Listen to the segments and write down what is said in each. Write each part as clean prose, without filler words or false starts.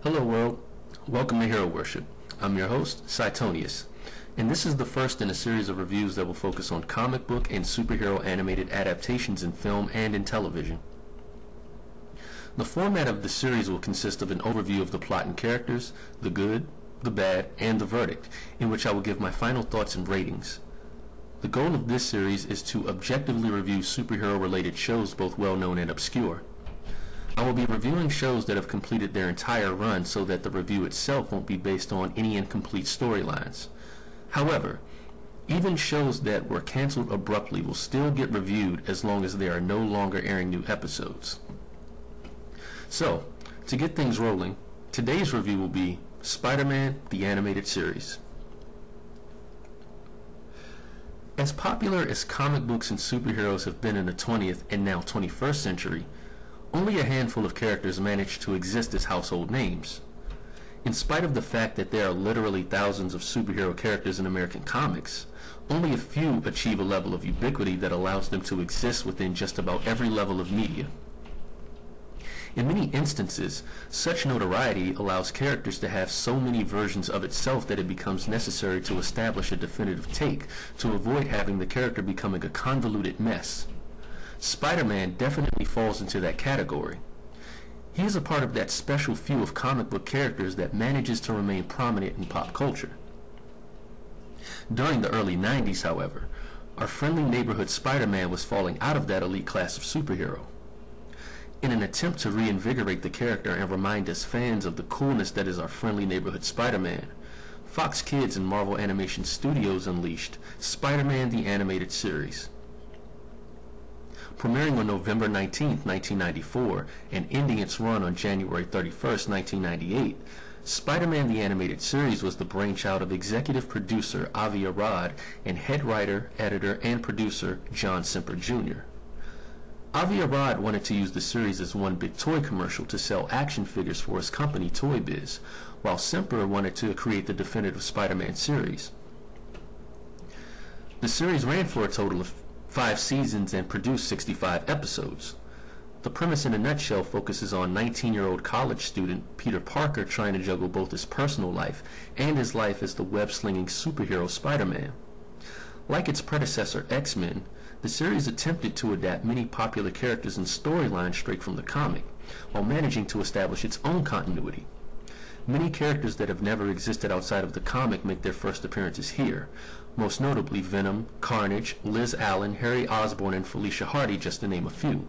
Hello world, welcome to Hero Worship. I'm your host, Cytonius, and this is the first in a series of reviews that will focus on comic book and superhero animated adaptations in film and in television. The format of the series will consist of an overview of the plot and characters, the good, the bad, and the verdict, in which I will give my final thoughts and ratings. The goal of this series is to objectively review superhero-related shows, both well-known and obscure. I will be reviewing shows that have completed their entire run so that the review itself won't be based on any incomplete storylines. However, even shows that were canceled abruptly will still get reviewed as long as they are no longer airing new episodes. So, to get things rolling, today's review will be Spider-Man, the Animated Series. As popular as comic books and superheroes have been in the 20th and now 21st century, only a handful of characters manage to exist as household names. In spite of the fact that there are literally thousands of superhero characters in American comics, only a few achieve a level of ubiquity that allows them to exist within just about every level of media. In many instances, such notoriety allows characters to have so many versions of itself that it becomes necessary to establish a definitive take to avoid having the character becoming a convoluted mess. Spider-Man definitely falls into that category. He is a part of that special few of comic book characters that manages to remain prominent in pop culture. During the early 90s, however, our friendly neighborhood Spider-Man was falling out of that elite class of superhero. In an attempt to reinvigorate the character and remind us fans of the coolness that is our friendly neighborhood Spider-Man, Fox Kids and Marvel Animation Studios unleashed Spider-Man the Animated Series. Premiering on November 19, 1994, and ending its run on January 31, 1998, Spider-Man the Animated Series was the brainchild of executive producer Avi Arad and head writer, editor, and producer John Semper Jr. Avi Arad wanted to use the series as one big toy commercial to sell action figures for his company Toy Biz, while Semper wanted to create the definitive Spider-Man series. The series ran for a total of 5 seasons and produced 65 episodes. The premise in a nutshell focuses on 19-year-old college student Peter Parker trying to juggle both his personal life and his life as the web-slinging superhero Spider-Man. Like its predecessor X-Men, the series attempted to adapt many popular characters and storylines straight from the comic, while managing to establish its own continuity. Many characters that have never existed outside of the comic make their first appearances here, most notably Venom, Carnage, Liz Allen, Harry Osborn, and Felicia Hardy, just to name a few.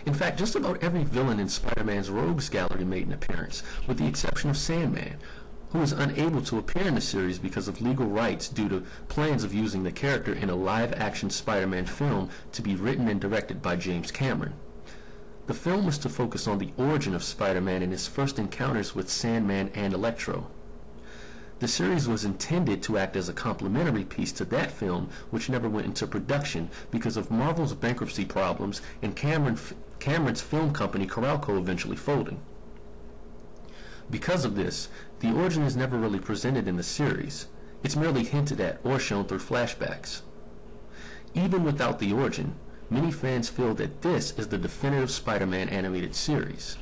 In fact, just about every villain in Spider-Man's Rogues Gallery made an appearance, with the exception of Sandman, who was unable to appear in the series because of legal rights due to plans of using the character in a live-action Spider-Man film to be written and directed by James Cameron. The film was to focus on the origin of Spider-Man and his first encounters with Sandman and Electro. The series was intended to act as a complementary piece to that film, which never went into production because of Marvel's bankruptcy problems and Cameron's film company Coralco eventually folding. Because of this, the origin is never really presented in the series. It's merely hinted at or shown through flashbacks. Even without the origin, many fans feel that this is the definitive Spider-Man animated series.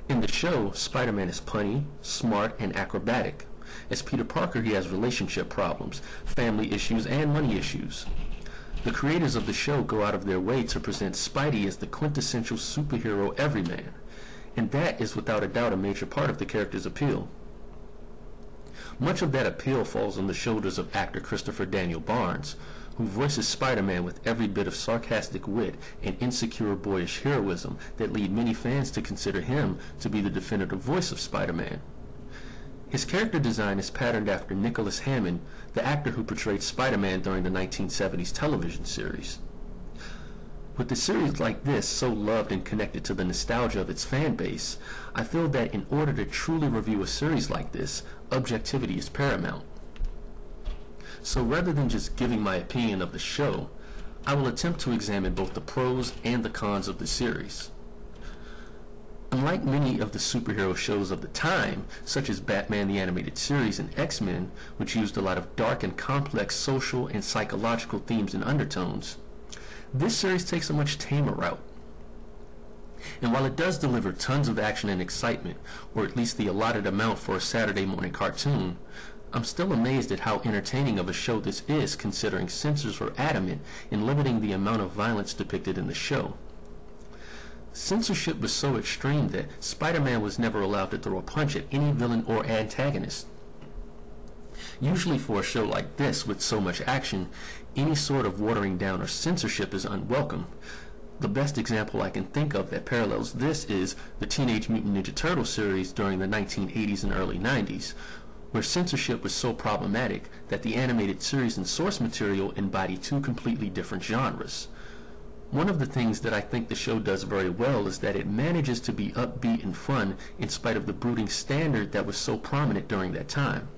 In the show, Spider-Man is punny, smart, and acrobatic. As Peter Parker, he has relationship problems, family issues, and money issues. The creators of the show go out of their way to present Spidey as the quintessential superhero everyman, and that is without a doubt a major part of the character's appeal. Much of that appeal falls on the shoulders of actor Christopher Daniel Barnes, who voices Spider-Man with every bit of sarcastic wit and insecure boyish heroism that lead many fans to consider him to be the definitive voice of Spider-Man. His character design is patterned after Nicholas Hammond, the actor who portrayed Spider-Man during the 1970s television series. With a series like this so loved and connected to the nostalgia of its fan base, I feel that in order to truly review a series like this, objectivity is paramount. So rather than just giving my opinion of the show, I will attempt to examine both the pros and the cons of the series. Unlike many of the superhero shows of the time, such as Batman the Animated Series and X-Men, which used a lot of dark and complex social and psychological themes and undertones, this series takes a much tamer route. And while it does deliver tons of action and excitement, or at least the allotted amount for a Saturday morning cartoon, I'm still amazed at how entertaining of a show this is, considering censors were adamant in limiting the amount of violence depicted in the show. Censorship was so extreme that Spider-Man was never allowed to throw a punch at any villain or antagonist. Usually for a show like this with so much action, any sort of watering down or censorship is unwelcome. The best example I can think of that parallels this is the Teenage Mutant Ninja Turtles series during the 1980s and early 90s, where censorship was so problematic that the animated series and source material embody two completely different genres. One of the things that I think the show does very well is that it manages to be upbeat and fun in spite of the brooding standard that was so prominent during that time.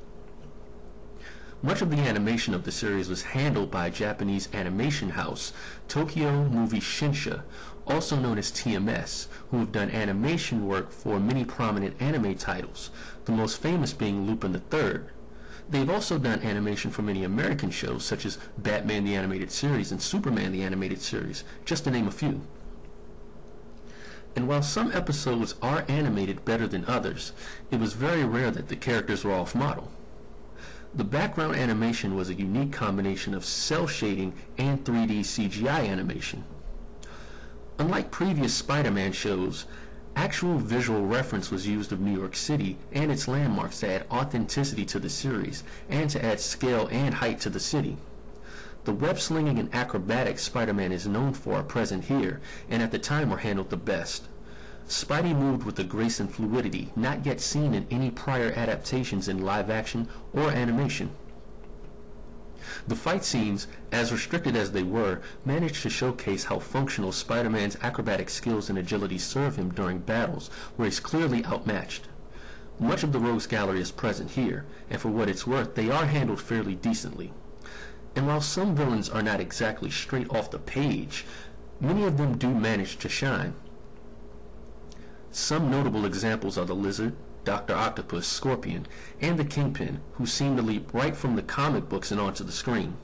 Much of the animation of the series was handled by a Japanese animation house, Tokyo Movie Shinsha, also known as TMS, who have done animation work for many prominent anime titles, the most famous being Lupin the Third. They've also done animation for many American shows such as Batman the Animated Series and Superman the Animated Series, just to name a few. And while some episodes are animated better than others, it was very rare that the characters were off-model. The background animation was a unique combination of cel shading and 3D CGI animation. Unlike previous Spider-Man shows, actual visual reference was used of New York City and its landmarks to add authenticity to the series and to add scale and height to the city. The web-slinging and acrobatics Spider-Man is known for are present here, and at the time were handled the best. Spidey moved with a grace and fluidity not yet seen in any prior adaptations in live action or animation. The fight scenes, as restricted as they were, managed to showcase how functional Spider-Man's acrobatic skills and agility serve him during battles where he's clearly outmatched. Much of the Rogues Gallery is present here, and for what it's worth, they are handled fairly decently. And while some villains are not exactly straight off the page, many of them do manage to shine. Some notable examples are the Lizard, Dr. Octopus, Scorpion, and the Kingpin, who seem to leap right from the comic books and onto the screen.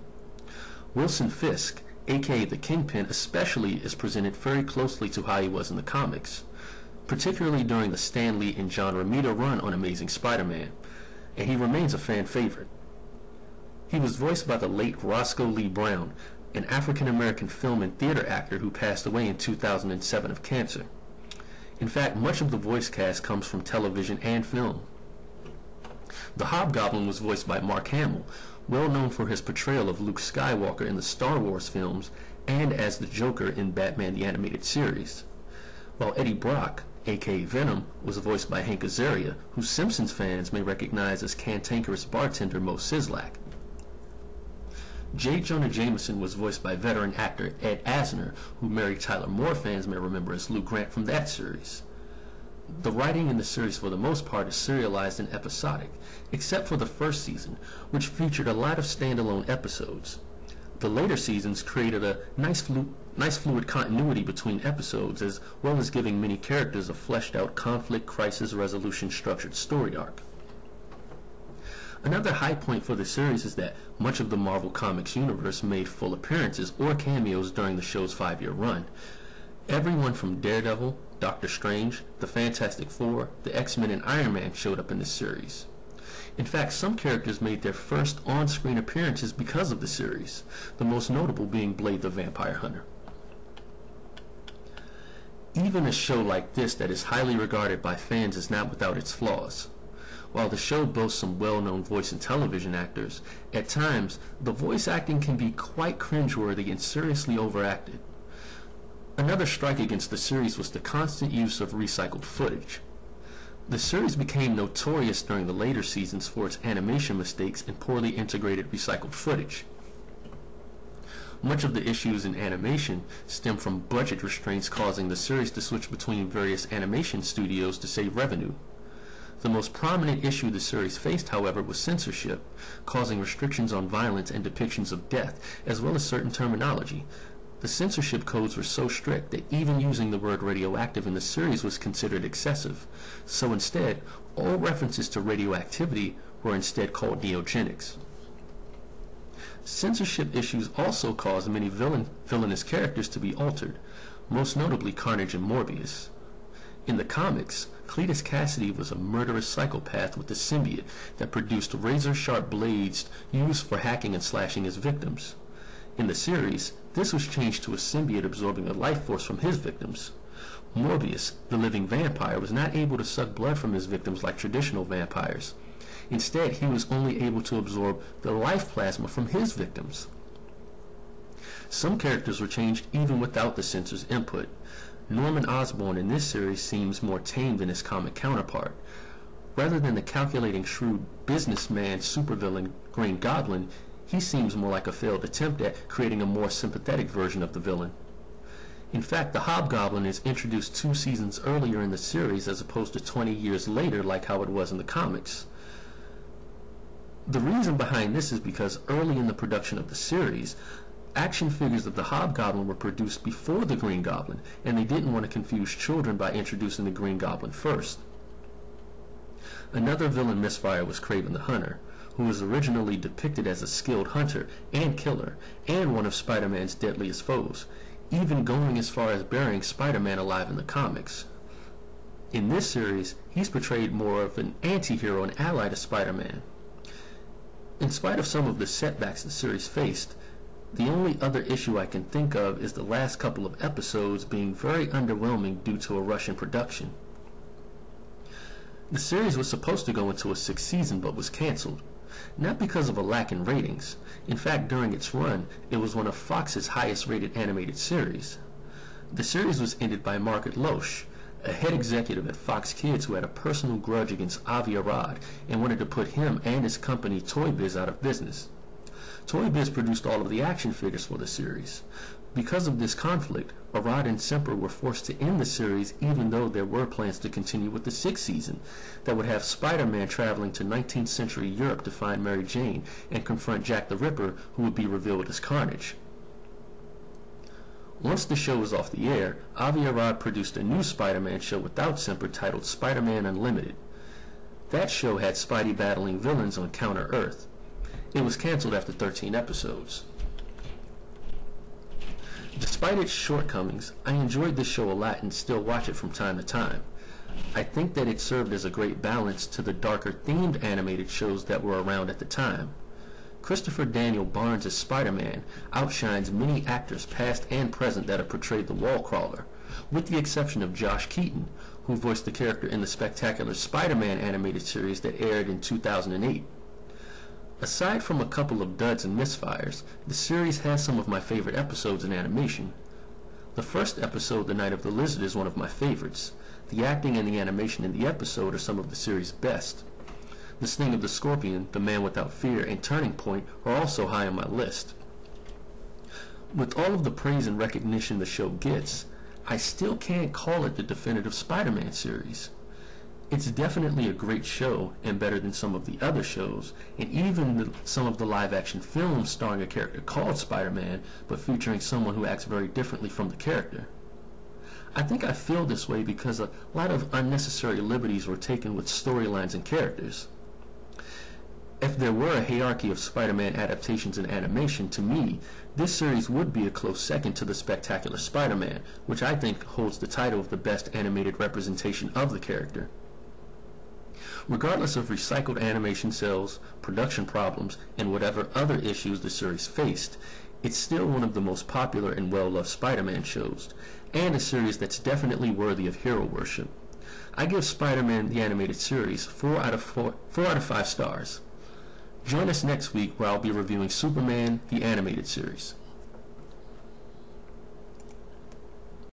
Wilson Fisk, aka the Kingpin, especially is presented very closely to how he was in the comics, particularly during the Stan Lee and John Romita run on Amazing Spider-Man, and he remains a fan favorite. He was voiced by the late Roscoe Lee Brown, an African-American film and theater actor who passed away in 2007 of cancer. In fact, much of the voice cast comes from television and film. The Hobgoblin was voiced by Mark Hamill, well known for his portrayal of Luke Skywalker in the Star Wars films and as the Joker in Batman the Animated Series, while Eddie Brock, aka Venom, was voiced by Hank Azaria, who Simpsons fans may recognize as cantankerous bartender Moe Szyslak. J. Jonah Jameson was voiced by veteran actor Ed Asner, who Mary Tyler Moore fans may remember as Lou Grant from that series. The writing in the series for the most part is serialized and episodic, except for the first season, which featured a lot of standalone episodes. The later seasons created a nice fluid continuity between episodes, as well as giving many characters a fleshed out conflict, crisis resolution structured story arc. Another high point for the series is that much of the Marvel Comics universe made full appearances or cameos during the show's 5-year run. Everyone from Daredevil, Doctor Strange, the Fantastic Four, the X-Men, and Iron Man showed up in this series. In fact, some characters made their first on-screen appearances because of the series, the most notable being Blade the Vampire Hunter. Even a show like this that is highly regarded by fans is not without its flaws. While the show boasts some well-known voice and television actors, at times the voice acting can be quite cringeworthy and seriously overacted. Another strike against the series was the constant use of recycled footage. The series became notorious during the later seasons for its animation mistakes and poorly integrated recycled footage. Much of the issues in animation stem from budget restraints causing the series to switch between various animation studios to save revenue. The most prominent issue the series faced, however, was censorship, causing restrictions on violence and depictions of death, as well as certain terminology. The censorship codes were so strict that even using the word radioactive in the series was considered excessive. So instead, all references to radioactivity were instead called neogenics. Censorship issues also caused many villainous characters to be altered, most notably Carnage and Morbius. In the comics, Cletus Cassidy was a murderous psychopath with a symbiote that produced razor-sharp blades used for hacking and slashing his victims. In the series, this was changed to a symbiote absorbing the life force from his victims. Morbius, the living vampire, was not able to suck blood from his victims like traditional vampires. Instead, he was only able to absorb the life plasma from his victims. Some characters were changed even without the censor's input. Norman Osborn in this series seems more tame than his comic counterpart. Rather than the calculating, shrewd businessman supervillain Green Goblin, he seems more like a failed attempt at creating a more sympathetic version of the villain. In fact, the Hobgoblin is introduced 2 seasons earlier in the series as opposed to 20 years later like how it was in the comics. The reason behind this is because early in the production of the series, action figures of the Hobgoblin were produced before the Green Goblin, and they didn't want to confuse children by introducing the Green Goblin first. Another villain misfire was Kraven the Hunter, who was originally depicted as a skilled hunter and killer, and one of Spider-Man's deadliest foes, even going as far as burying Spider-Man alive in the comics. In this series, he's portrayed more of an anti-hero and ally to Spider-Man. In spite of some of the setbacks the series faced, the only other issue I can think of is the last couple of episodes being very underwhelming due to a rush in production. The series was supposed to go into a 6th season but was canceled, not because of a lack in ratings. In fact, during its run, it was one of Fox's highest rated animated series. The series was ended by Margaret Loesch, a head executive at Fox Kids who had a personal grudge against Avi Arad and wanted to put him and his company Toy Biz out of business. Toy Biz produced all of the action figures for the series. Because of this conflict, Arad and Semper were forced to end the series even though there were plans to continue with the 6th season that would have Spider-Man traveling to 19th century Europe to find Mary Jane and confront Jack the Ripper, who would be revealed as Carnage. Once the show was off the air, Avi Arad produced a new Spider-Man show without Semper titled Spider-Man Unlimited. That show had Spidey battling villains on Counter-Earth. It was canceled after 13 episodes. Despite its shortcomings, I enjoyed this show a lot and still watch it from time to time. I think that it served as a great balance to the darker themed animated shows that were around at the time. Christopher Daniel Barnes' Spider-Man outshines many actors past and present that have portrayed the Wallcrawler, with the exception of Josh Keaton, who voiced the character in the Spectacular Spider-Man animated series that aired in 2008. Aside from a couple of duds and misfires, the series has some of my favorite episodes in animation. The first episode, The Night of the Lizard, is one of my favorites. The acting and the animation in the episode are some of the series' best. The Sting of the Scorpion, The Man Without Fear, and Turning Point are also high on my list. With all of the praise and recognition the show gets, I still can't call it the definitive Spider-Man series. It's definitely a great show and better than some of the other shows, and even some of the live-action films starring a character called Spider-Man, but featuring someone who acts very differently from the character. I think I feel this way because a lot of unnecessary liberties were taken with storylines and characters. If there were a hierarchy of Spider-Man adaptations in animation, to me, this series would be a close second to The Spectacular Spider-Man, which I think holds the title of the best animated representation of the character. Regardless of recycled animation cells, production problems, and whatever other issues the series faced, it's still one of the most popular and well-loved Spider-Man shows, and a series that's definitely worthy of hero worship. I give Spider-Man the Animated Series 4 out of 5 stars. Join us next week where I'll be reviewing Superman the Animated Series.